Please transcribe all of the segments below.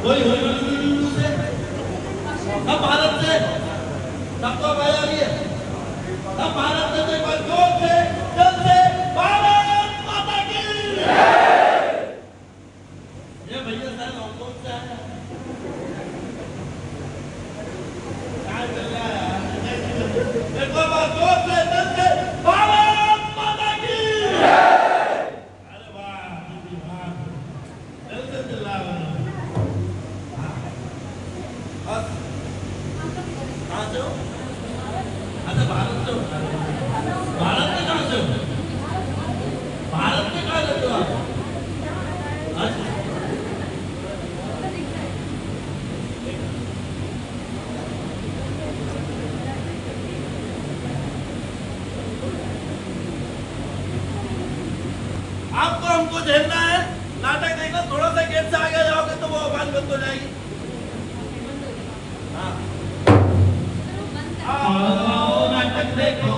कोई हुई से सब भारत से सबको आवाज आ रही है। सब भारत से एक बार जोर से जल से भारत माता की ये भैया सर कौन से आया क्या चल रहा है एक बार जोर से जल से भारत माता की अरे वाह दीदी वाह जल से चिल्ला बस कहाँ से हो? अच्छा भारत से हो। भारत में कहाँ से हो? भारत में कहाँ रहते हो आप? अच्छा आपको हमको झेलना है नाटक देखना थोड़ा सा गेट से आगे जाओगे तो वो आवाज बंद हो जाएगी। हाँ आओ नाटक देखो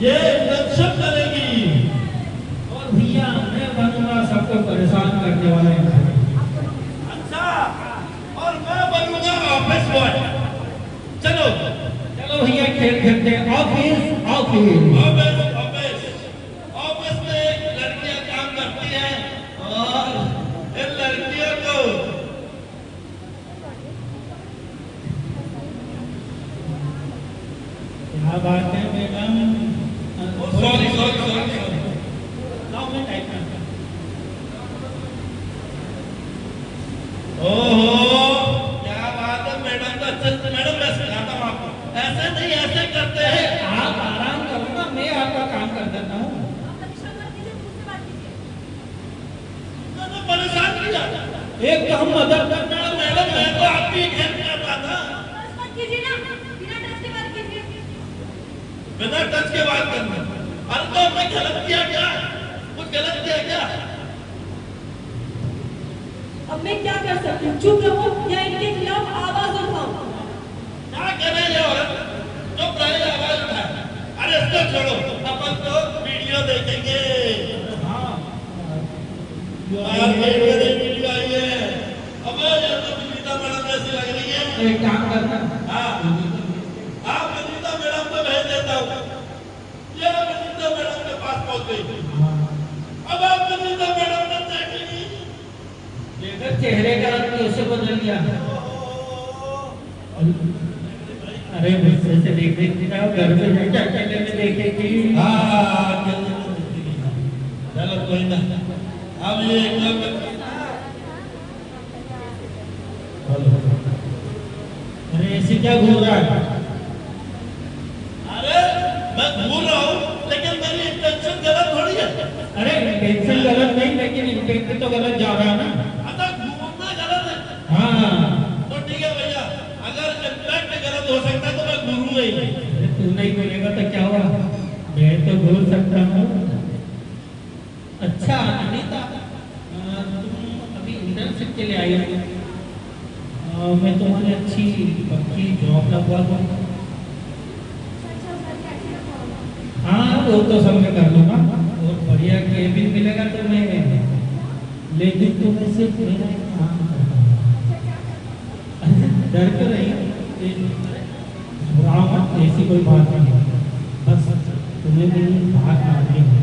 ये इंटर्नशिप करेगी और भैया मैं बनूंगा सबको परेशान करने वाला इंसान। अच्छा और मैं बनूंगा ऑफिस बॉय। चलो चलो भैया खेल खेलते हैं। Office office office office office में लड़कियां काम करती हैं और इन लड़कियों को क्या बात है madam? Sorry sorry sorry now मैं टाइप करता हूं। ओहो क्या बात है मैडम का अच्छे मैडम मैं सिखाता हूं आपको। ऐसे नहीं ऐसे करते हैं। आप आराम करो ना मैं आपका काम कर देता हूं। तो परेशान नहीं जाता एक तो हम मदद करना मैडम मैं तो आपकी हेल्प कर रहा था। बिना टच के बात करना। अरे तो मैं गलत किया क्या? कुछ गलत किया क्या? अब मैं क्या कर सकती हूँ? चुप रहो या इनके खिलाफ आवाज उठाओ? क्या करे ये औरत जो पहले आवाज उठाए? अरे इसको छोड़ो अपन तो वीडियो देखेंगे। हाँ वीडियो आई है। अब ये तो विनीता मैडम जैसी लग रही है। एक काम करना हाँ आप विनीता मैडम को भेज देता हूँ। ये विनीता मैडम के पास पहुंच गई। अब आप विनीता मैडम ने देखेंगी देखकर चेहरे का रंग कैसे बदल गया। अरे मुझसे से देख देख घर में क्या क्या देखेगी। हाँ चलो कोई ना अब ये अरे ऐसे क्या घूर रहा है? अरे मैं घूर रहा हूँ लेकिन मेरी इंटेंशन गलत थोड़ी है। अरे पेंसिल गलत नहीं, लेकिन इम्पैक्ट तो गलत जा रहा है ना। अच्छा घूमना गलत है। हाँ तो ठीक है भैया, अगर इम्पैक्ट गलत हो सकता है तो मैं घूमूंगा ही नहीं। अरे तू नहीं बोलेगा तो क्या हुआ, मैं तो बोल सकता हूँ। अच्छा अनीता, तुम अभी इंटर्नशिप के लिए आई हो, मैं तुम्हारी अच्छी पक्की जॉब लगवा दूँ। हाँ वो तो सब मैं कर दूंगा, और बढ़िया केबिन मिलेगा तो मैं, लेकिन तुम्हें सिर्फ मेरा एक काम करना है। डर क्यों रही, घबराओ मत, ऐसी कोई बात नहीं, बस तुम्हें मेरी बात माननी है।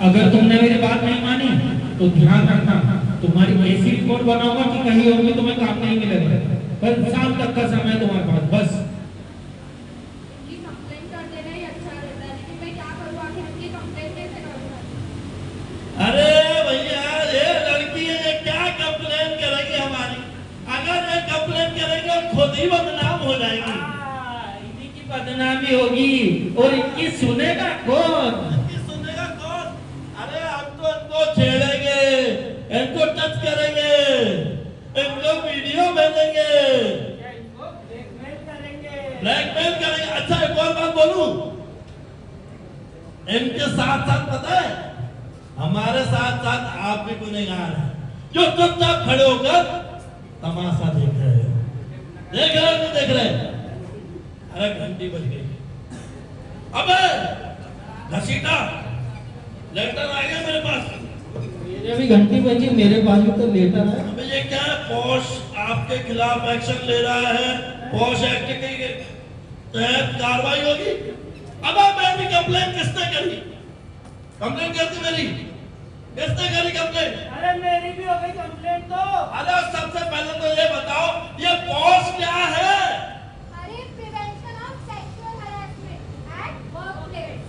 अगर तुमने मेरी बात नहीं मानी तो ध्यान रखना, तुम्हारी ऐसी रिपोर्ट बनाऊंगा कि कहीं और भी तुम्हें काम नहीं मिलेगा। पर साल तक का समय तुम्हारे पास, बस। अरे भैया ये लड़की है, ये क्या कंप्लेन करेगी हमारी? अगर ये कंप्लेन करेंगे खुद ही बदनाम हो जाएगी। इन्हीं की बदनामी होगी, और इनकी सुनेगा कौन? इनकी सुनेगा कौन? अरे हम तो इनको छेड़ेंगे, इनको टच करेंगे, इनको वीडियो भेजेंगे, ब्लैकमेल करेंगे। अच्छा एक और बात बोलूं, इनके साथ साथ पता है हमारे साथ साथ आप भी गुनहगार हैं, जो चुपचाप खड़े होकर तमाशा देख रहे हो। देख रहे हो नहीं देख रहे? अरे घंटी बज गई। अबे घसीटा, लेटर आ गया मेरे पास। मेरे भी घंटी बजी, मेरे पास भी तो लेटर है। अबे ये क्या है? पॉश आपके खिलाफ एक्शन ले रहा है, पॉश एक्ट के तहत कार्रवाई होगी। अब मेरी कंप्लेन किसने करी? कंप्लेन करती मेरी किसने करी कंप्लेन? अरे मेरी भी हो गई कंप्लेंट तो। अरे सबसे पहले तो ये बताओ ये पॉश क्या है?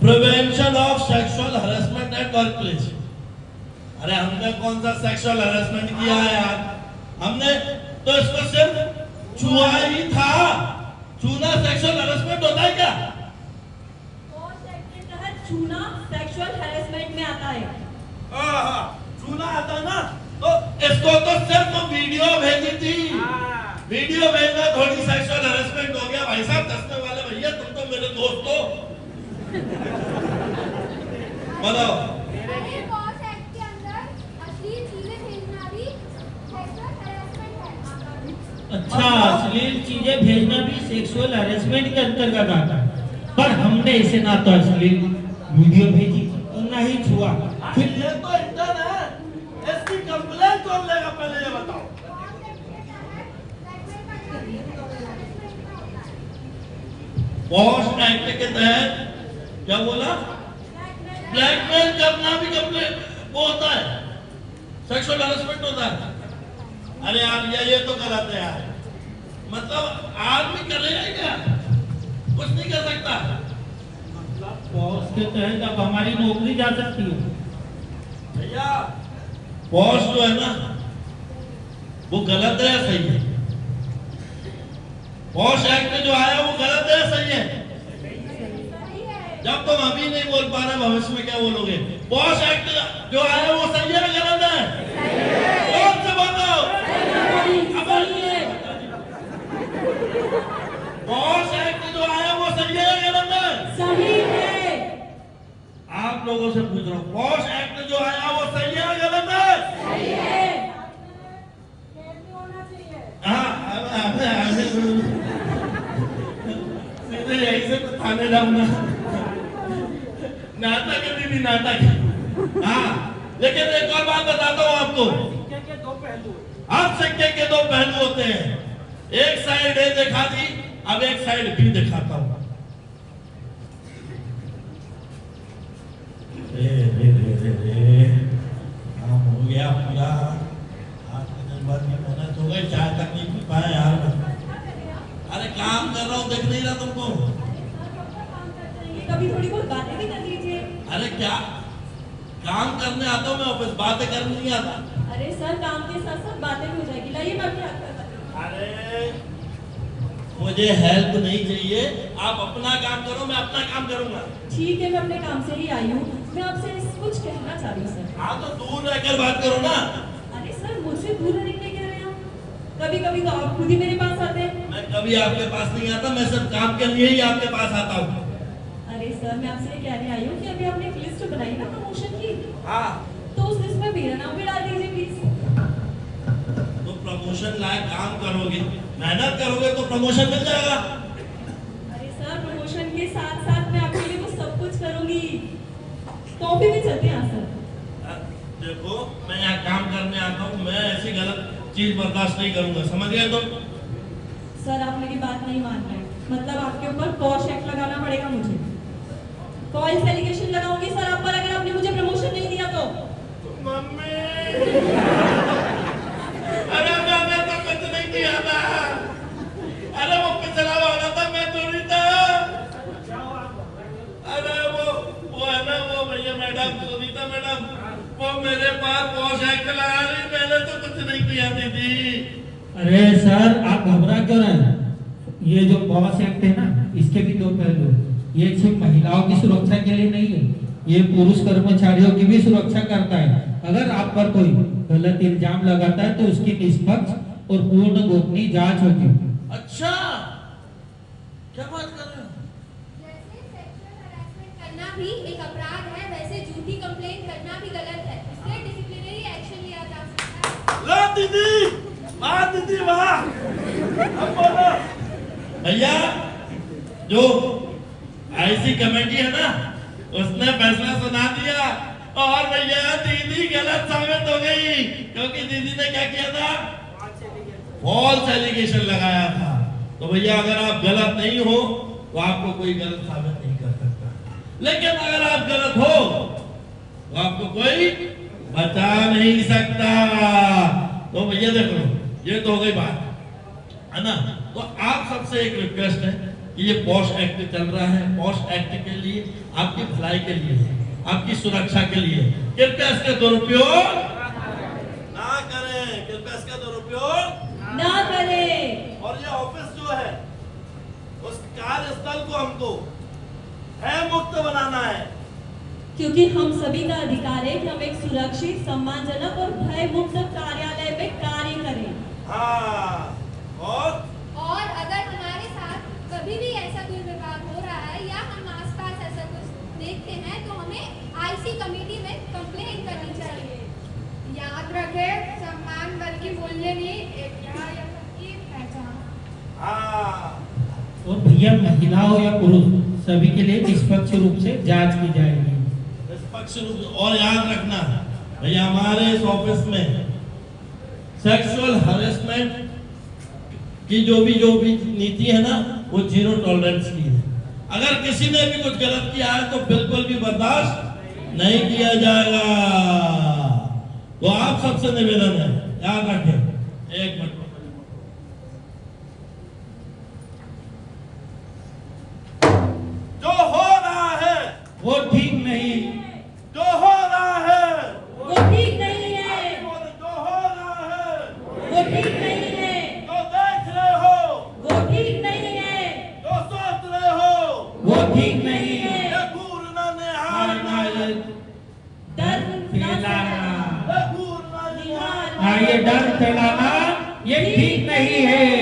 Prevention of sexual harassment at work place. अरे हमने कौन सा सेक्सुअल हरेसमेंट किया है यार? हमने तो इसको सिर्फ छुआ ही था। छूना सेक्सुअल हरेसमेंट होता है क्या? छूना सेक्सुअल हैरेसमेंट में आता है। छूना आता है ना, तो इसको तो सिर्फ वीडियो भेजी थी। वीडियो भेजना थोड़ी सेक्सुअल हरेसमेंट हो गया? भाई साहब दसने वाले भैया, तुम तो मेरे दोस्त हो। बताओ। अच्छा, अश्लील चीजें भेजना भी सेक्सुअल हैरेसमेंट के अंतर्गत आता है, पर हमने इसे ना तो अश्लील वीडियो भेजी और ना ही छुआ। फिर ये तो इंटर्न है, इसकी कंप्लेन कौन लेगा पहले ये बताओ। पॉश एक्ट के तहत क्या बोला? ब्लैकमेल करना भी कंप्लेन वो होता है, सेक्सुअल हरेसमेंट होता है। अरे यार ये तो गलत है यार। मतलब आदमी करेगा क्या? कुछ नहीं कर सकता। पॉश के तहत अब हमारी नौकरी जा सकती है। भैया पॉश जो है ना वो गलत है या सही है? पॉश एक्ट जो आया वो गलत है या सही है? जब तुम अभी नहीं बोल पा रहे, भविष्य में क्या बोलोगे? पॉश एक्ट जो आया वो सही है या गलत है? कौन से बताओ? पॉश एक्ट जो आया वो सही है या गलत है? सही है। आप लोगों से पूछ रहा हूँ, पॉश एक्ट जो आया वो सही है या गलत है? सही है। सीधे यही से थाने जाऊंगा। नाटक है दीदी, नाटक। हाँ, लेकिन एक और बात बताता हूँ आपको। सिक्के के दो पहलू। हर सिक्के के दो पहलू होते हैं। एक साइड ए दिखा दी, अब एक साइड बी दिखाता हूँ। काम हो गया पूरा। आज के दिन भर की मेहनत हो गई, चाय तक नहीं पी पाया यार। अरे काम कर रहा हूँ, देख नहीं रहा तुमको? कभी थोड़ी बहुत बातें भी कर लीजिए। अरे क्या काम करने आता हूँ मैं ऑफिस, बातें करने नहीं आता। अरे सर, काम के साथ साथ बातें भी हो जाएगी। लाइए मैं आपकी हाथ करता हूँ। अरे मुझे हेल्प नहीं चाहिए, आप अपना काम करो, मैं अपना काम करूंगा। ठीक है, मैं अपने काम से ही आई हूँ। मैं आपसे कुछ कहना चाह रही हूँ सर। हाँ तो दूर रहकर बात करो ना। अरे सर, मुझसे दूर रहने के लिए कह रहे हैं आप? कभी कभी तो आप खुद ही मेरे पास आते हैं। मैं कभी आपके पास नहीं आता, मैं सिर्फ काम के लिए ही आपके पास आता हूँ। अरे सर, मैं आपसे ये कहने आई हूँ कि अभी आपने एक लिस्ट बनाई ना प्रमोशन की, हाँ तो उस लिस्ट में मेरा नाम भी डाल दीजिए प्लीज। तो प्रमोशन लायक काम करोगे, मेहनत करोगे तो प्रमोशन मिल जाएगा। अरे सर, प्रमोशन के साथ साथ मैं आपके लिए वो सब कुछ करूंगी। कॉफी भी चलते हैं सर। देखो मैं यहाँ काम करने आता हूँ, मैं ऐसी गलत चीज बर्दाश्त नहीं करूंगा, समझ गए तुम? सर, आप मेरी बात नहीं मान रहे, मतलब आपके ऊपर पॉश एक्ट लगाना पड़ेगा मुझे। फॉल्स एलिगेशन लगाऊंगी सर आप पर, अगर आपने मुझे प्रमोशन नहीं दिया तो। मम्मी अरे मैंने तो कुछ नहीं किया था, अरे वो पिछड़ा वाला था, मैं थोड़ी था। अरे वो है ना, वो भैया मैडम, सुनीता मैडम, वो मेरे पास पॉश एक्ट लगा रही, मैंने तो कुछ नहीं किया दीदी। अरे सर, आप घबरा क्यों रहे हैं? ये जो पॉश एक्ट है ना, इसके भी दो पहलू। ये सिर्फ महिलाओं की सुरक्षा के लिए नहीं है, ये पुरुष कर्मचारियों की भी सुरक्षा करता है। अगर आप पर कोई गलत इल्जाम लगाता है तो उसकी निष्पक्ष और पूर्ण गोपनीय जांच होगी। अच्छा, क्या बात कर रहे हो? जैसे सेक्सुअल हरासमेंट करना भी एक अपराध है, वैसे झूठी कंप्लेंट करना भी गलत है, इसलिए डिसिप्लिनरी एक्शन लिया जा सकता है। ला दीदी, वाह दीदी वाह। अब बोलो भैया, जो आईसी कमेटी है ना, उसने फैसला सुना दिया और भैया दीदी गलत साबित हो गई, क्योंकि दीदी ने क्या किया था? फॉल्स एलिगेशन लगाया था। तो भैया अगर आप गलत नहीं हो तो आपको कोई गलत साबित नहीं कर सकता, लेकिन अगर आप गलत हो तो आपको कोई बचा नहीं सकता। तो भैया देखो, ये तो हो गई बात है ना। तो आप सबसे एक रिक्वेस्ट है कि ये पॉश एक्ट चल रहा है, पॉश एक्ट के लिए, आपकी भलाई के लिए, आपकी सुरक्षा के लिए, कृपया इसका दुरुपयोग ना करें, कृपया इसका दुरुपयोग ना करें। और ये ऑफिस जो है, उस कार्यस्थल को हमको है मुक्त बनाना है, क्योंकि हम सभी का अधिकार है कि हम एक सुरक्षित, सम्मानजनक और भय मुक्त कार्यालय में कार्य करें। हाँ, और अगर हमारे साथ कभी भी ऐसा दुर्व्यवहार हो रहा है या हम आसपास ऐसा कुछ देखते हैं तो हमें आईसी कमेटी में कंप्लेंट करनी चाहिए। याद रखें, सम्मान बल की मूल्य नहीं, एक की पहचान। हाँ। और भैया, महिला हो या पुरुष, सभी के लिए निष्पक्ष रूप से जांच की जाएगी। निष्पक्ष रूप से, और याद रखना भैया, हमारे इस ऑफिस में सेक्सुअल हरेसमेंट की जो भी नीति है ना, वो 0 टॉलरेंस की है। अगर किसी ने भी कुछ गलत किया है तो बिल्कुल भी बर्दाश्त नहीं किया जाएगा। तो आप सबसे निवेदन है, याद रखें। एक मिनट, जो हो रहा है वो ठीक नहीं, जो हो रहा है वो ठीक नहीं है, जो हो रहा है, वो ठीक नहीं है, जो देख रहे हो, वो ठीक नहीं है, जो सोच रहे हो, वो ठीक नहीं है। ये घूर ना निहार ना, डर फैलाना, ये घूर ना निहार हाँ, ये डर फैलाना ये ठीक नहीं है।